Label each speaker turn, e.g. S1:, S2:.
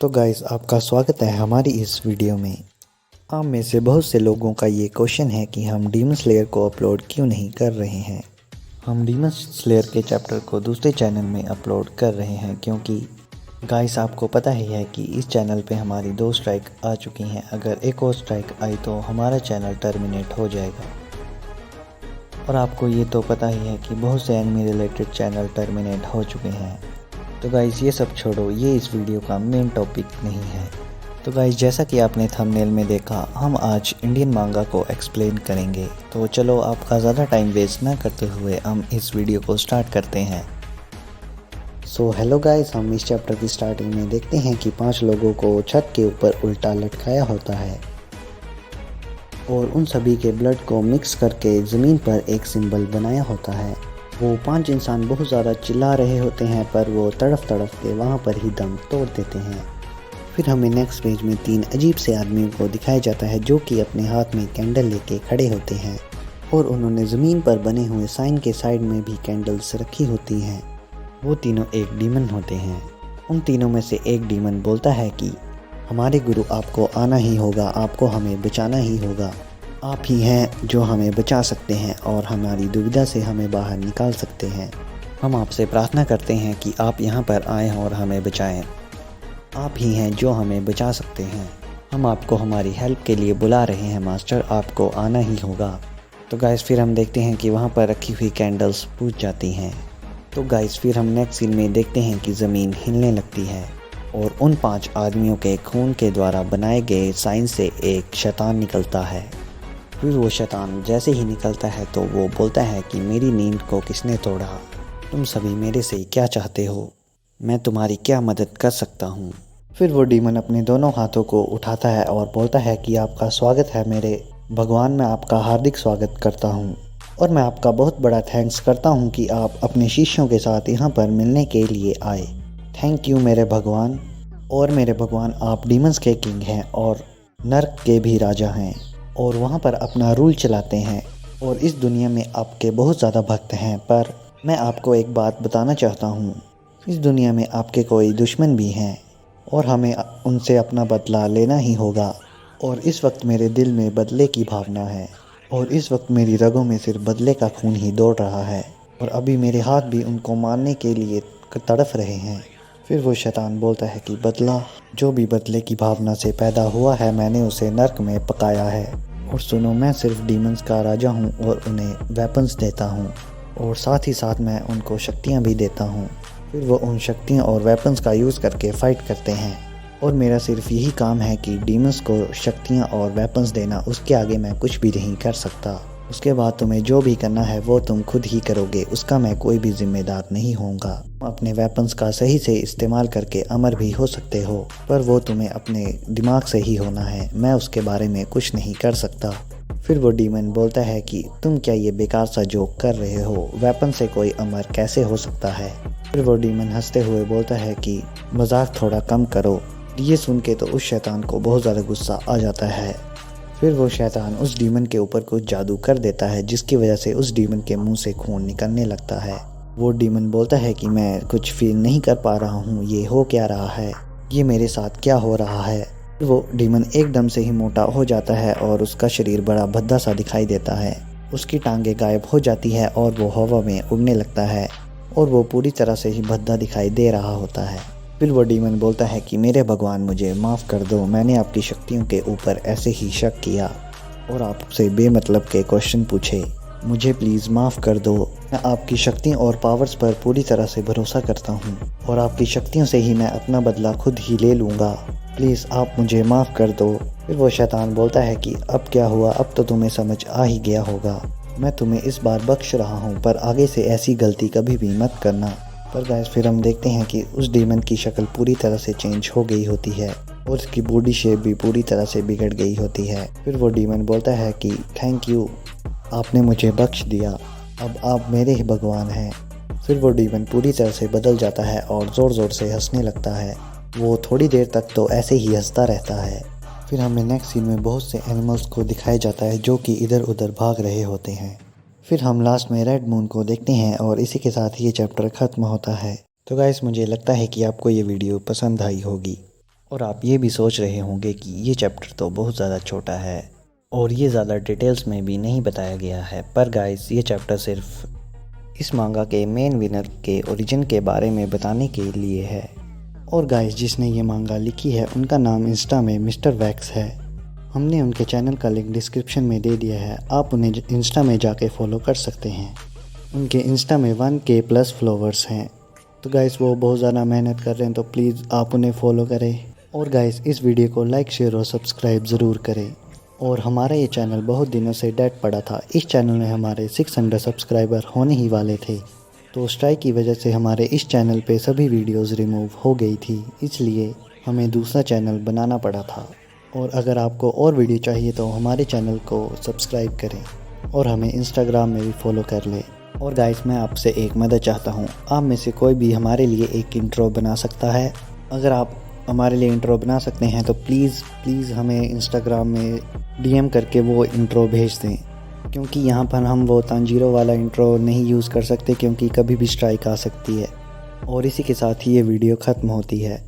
S1: तो गाइस आपका स्वागत है हमारी इस वीडियो में। आप में से बहुत से लोगों का ये क्वेश्चन है कि हम डीमन स्लेयर को अपलोड क्यों नहीं कर रहे हैं। हम डीमन स्लेयर के चैप्टर को दूसरे चैनल में अपलोड कर रहे हैं क्योंकि गाइस आपको पता ही है कि इस चैनल पे हमारी 2 स्ट्राइक आ चुकी हैं। अगर एक और स्ट्राइक आई तो हमारा चैनल टर्मिनेट हो जाएगा। और आपको ये तो पता ही है कि बहुत से एनिमे रिलेटेड चैनल टर्मिनेट हो चुके हैं। तो गाइस ये सब छोड़ो, ये इस वीडियो का मेन टॉपिक नहीं है। तो गाइस जैसा कि आपने थंबनेल में देखा, हम आज इंडियन मांगा को एक्सप्लेन करेंगे। तो चलो आपका ज़्यादा टाइम वेस्ट ना करते हुए हम इस वीडियो को स्टार्ट करते हैं। सो हेलो गाइस, हम इस चैप्टर की स्टार्टिंग में देखते हैं कि 5 लोगों को छत के ऊपर उल्टा लटकाया होता है और उन सभी के ब्लड को मिक्स करके ज़मीन पर एक सिंबल बनाया होता है। वो 5 इंसान बहुत ज़्यादा चिल्ला रहे होते हैं पर वो तड़फ के वहाँ पर ही दम तोड़ देते हैं। फिर हमें नेक्स्ट पेज में 3 अजीब से आदमियों को दिखाया जाता है जो कि अपने हाथ में कैंडल लेके खड़े होते हैं और उन्होंने ज़मीन पर बने हुए साइन के साइड में भी कैंडल्स रखी होती हैं। वो तीनों एक डीमन होते हैं। उन तीनों में से एक डीमन बोलता है कि हमारे गुरु आपको आना ही होगा, आपको हमें बचाना ही होगा। आप ही हैं जो हमें बचा सकते हैं और हमारी दुविधा से हमें बाहर निकाल सकते हैं। हम आपसे प्रार्थना करते हैं कि आप यहाँ पर आएँ और हमें बचाएं। आप ही हैं जो हमें बचा सकते हैं। हम आपको हमारी हेल्प के लिए बुला रहे हैं मास्टर, आपको आना ही होगा। तो गाइस फिर हम देखते हैं कि वहाँ पर रखी हुई कैंडल्स बुझ जाती हैं। तो गाइस फिर हम नेक्स्ट सीन में देखते हैं कि ज़मीन हिलने लगती है और उन 5 आदमियों के खून के द्वारा बनाए गए साइन से एक शैतान निकलता है। फिर वो शैतान जैसे ही निकलता है तो वो बोलता है कि मेरी नींद को किसने तोड़ा, तुम सभी मेरे से क्या चाहते हो, मैं तुम्हारी क्या मदद कर सकता हूँ। फिर वो डीमन अपने दोनों हाथों को उठाता है और बोलता है कि आपका स्वागत है मेरे भगवान, मैं आपका हार्दिक स्वागत करता हूँ और मैं आपका बहुत बड़ा थैंक्स करता हूँ कि आप अपने शिष्यों के साथ यहाँ पर मिलने के लिए आए। थैंक यू मेरे भगवान। और मेरे भगवान, आप डीमंस के किंग हैं और नर्क के भी राजा हैं और वहाँ पर अपना रूल चलाते हैं और इस दुनिया में आपके बहुत ज़्यादा भक्त हैं। पर मैं आपको एक बात बताना चाहता हूँ, इस दुनिया में आपके कोई दुश्मन भी हैं और हमें उनसे अपना बदला लेना ही होगा। और इस वक्त मेरे दिल में बदले की भावना है और इस वक्त मेरी रगों में सिर्फ बदले का खून ही दौड़ रहा है और अभी मेरे हाथ भी उनको मारने के लिए तड़फ रहे हैं। फिर वो शैतान बोलता है कि बदला, जो भी बदले की भावना से पैदा हुआ है मैंने उसे नर्क में पकाया है। और सुनो, मैं सिर्फ डीमंस का राजा हूँ और उन्हें वेपन्स देता हूँ और साथ ही साथ मैं उनको शक्तियाँ भी देता हूँ। फिर वो उन शक्तियाँ और वेपन्स का यूज़ करके फ़ाइट करते हैं और मेरा सिर्फ यही काम है कि डीमंस को शक्तियाँ और वेपन्स देना, उसके आगे मैं कुछ भी नहीं कर सकता। उसके बाद तुम्हें जो भी करना है वो तुम खुद ही करोगे, उसका मैं कोई भी जिम्मेदार नहीं होऊंगा। अपने वेपन्स का सही से इस्तेमाल करके अमर भी हो सकते हो पर वो तुम्हें अपने दिमाग से ही होना है, मैं उसके बारे में कुछ नहीं कर सकता। फिर वो डीमन बोलता है कि तुम क्या ये बेकार सा जोक कर रहे हो, वेपन से कोई अमर कैसे हो सकता है। फिर वो डीमन हंसते हुए बोलता है कि मजाक थोड़ा कम करो। ये सुन के तो उस शैतान को बहुत ज़्यादा गुस्सा आ जाता है। फिर वो शैतान उस डीमन के ऊपर कुछ जादू कर देता है जिसकी वजह से उस डीमन के मुंह से खून निकलने लगता है। वो डीमन बोलता है कि मैं कुछ फील नहीं कर पा रहा हूँ, ये हो क्या रहा है, ये मेरे साथ क्या हो रहा है। वो डीमन एकदम से ही मोटा हो जाता है और उसका शरीर बड़ा भद्दा सा दिखाई देता है। उसकी टांगें गायब हो जाती है और वो हवा में उड़ने लगता है और वो पूरी तरह से ही भद्दा दिखाई दे रहा होता है। फिर वो डीमन बोलता है कि मेरे भगवान, मुझे माफ़ कर दो, मैंने आपकी शक्तियों के ऊपर ऐसे ही शक किया और आपसे बेमतलब के क्वेश्चन पूछे, मुझे प्लीज़ माफ़ कर दो। मैं आपकी शक्तियों और पावर्स पर पूरी तरह से भरोसा करता हूँ और आपकी शक्तियों से ही मैं अपना बदला खुद ही ले लूँगा, प्लीज़ आप मुझे माफ़ कर दो। फिर वो शैतान बोलता है कि अब क्या हुआ, अब तो तुम्हें समझ आ ही गया होगा, मैं तुम्हें इस बार बख्श रहा हूँ पर आगे से ऐसी गलती कभी भी मत करना। पर गाइस फिर हम देखते हैं कि उस डीमन की शक्ल पूरी तरह से चेंज हो गई होती है और उसकी बॉडी शेप भी पूरी तरह से बिगड़ गई होती है। फिर वो डीमन बोलता है कि थैंक यू, आपने मुझे बख्श दिया, अब आप मेरे ही भगवान हैं। फिर वो डीमन पूरी तरह से बदल जाता है और ज़ोर ज़ोर से हंसने लगता है। वो थोड़ी देर तक तो ऐसे ही हंसता रहता है। फिर हमें नेक्स्ट सीन में बहुत से एनिमल्स को दिखाया जाता है जो कि इधर उधर भाग रहे होते हैं। फिर हम लास्ट में रेड मून को देखते हैं और इसी के साथ ये चैप्टर ख़त्म होता है। तो गाइस मुझे लगता है कि आपको ये वीडियो पसंद आई होगी और आप ये भी सोच रहे होंगे कि ये चैप्टर तो बहुत ज़्यादा छोटा है और ये ज़्यादा डिटेल्स में भी नहीं बताया गया है, पर गाइस ये चैप्टर सिर्फ इस मांगा के मेन विनर के ओरिजिन के बारे में बताने के लिए है। और गाइस जिसने ये मांगा लिखी है उनका नाम इंस्टा में मिस्टर वैक्स है। हमने उनके चैनल का लिंक डिस्क्रिप्शन में दे दिया है, आप उन्हें इंस्टा में जाके फॉलो कर सकते हैं। उनके इंस्टा में 1K प्लस फॉलोवर्स हैं। तो गाइस वो बहुत ज़्यादा मेहनत कर रहे हैं, तो प्लीज़ आप उन्हें फॉलो करें। और गाइस इस वीडियो को लाइक शेयर और सब्सक्राइब ज़रूर करें। और हमारा ये चैनल बहुत दिनों से डेड पड़ा था। इस चैनल में हमारे 600 सब्सक्राइबर होने ही वाले थे, तो स्ट्राइक की वजह से हमारे इस चैनल पे सभी वीडियोस रिमूव हो गई थी, इसलिए हमें दूसरा चैनल बनाना पड़ा था। और अगर आपको और वीडियो चाहिए तो हमारे चैनल को सब्सक्राइब करें और हमें इंस्टाग्राम में भी फॉलो कर लें। और गाइस मैं आपसे एक मदद चाहता हूँ, आप में से कोई भी हमारे लिए एक इंट्रो बना सकता है। अगर आप हमारे लिए इंट्रो बना सकते हैं तो प्लीज़ हमें इंस्टाग्राम में DM करके वो इंट्रो भेज दें, क्योंकि यहाँ पर हम वो तांजीरो वाला इंट्रो नहीं यूज़ कर सकते क्योंकि कभी भी स्ट्राइक आ सकती है। और इसी के साथ ही ये वीडियो ख़त्म होती है।